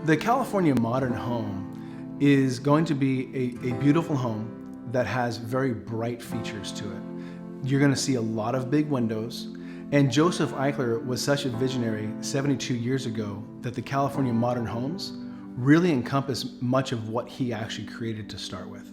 The California modern home is going to be a beautiful home that has very bright features to it. You're going to see a lot of big windows, and Joseph Eichler was such a visionary 72 years ago that the California modern homes really encompass much of what he actually created to start with.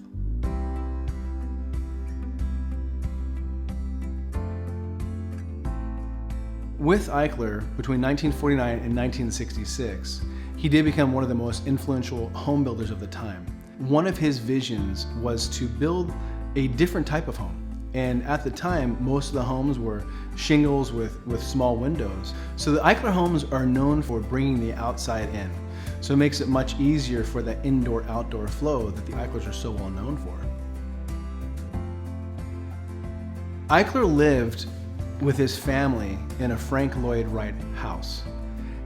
With Eichler, between 1949 and 1966, he did become one of the most influential home builders of the time. One of his visions was to build a different type of home. And at the time, most of the homes were shingles with small windows. So the Eichler homes are known for bringing the outside in. So it makes it much easier for the indoor-outdoor flow that the Eichlers are so well known for. Eichler lived with his family in a Frank Lloyd Wright house.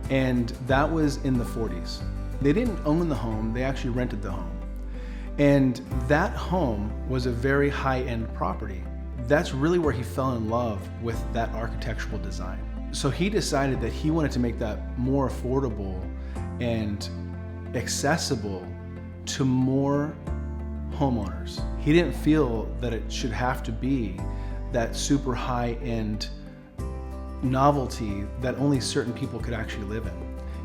And that was in the 40s. They didn't own the home, they actually rented the home. And that home was a very high-end property. That's really where he fell in love with that architectural design. So he decided that he wanted to make that more affordable and accessible to more homeowners. He didn't feel that it should have to be that super high-end novelty that only certain people could actually live in.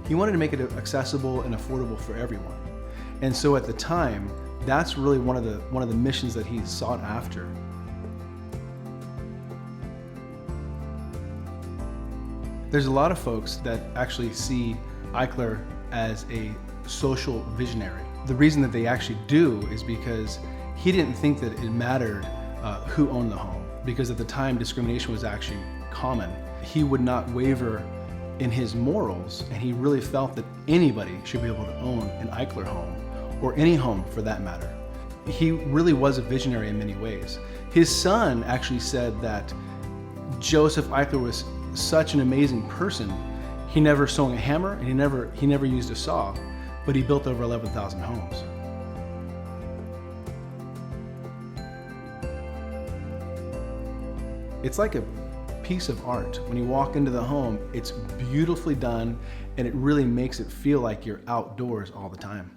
He wanted to make it accessible and affordable for everyone. And so at the time, that's really one of the missions that he sought after. There's a lot of folks that actually see Eichler as a social visionary. The reason that they actually do is because he didn't think that it mattered who owned the home, because at the time discrimination was actually common. He would not waver in his morals, and he really felt that anybody should be able to own an Eichler home, or any home for that matter. He really was a visionary in many ways. His son actually said that Joseph Eichler was such an amazing person. He never swung a hammer, and he never used a saw, but he built over 11,000 homes. It's like a piece of art. When you walk into the home, it's beautifully done, and it really makes it feel like you're outdoors all the time.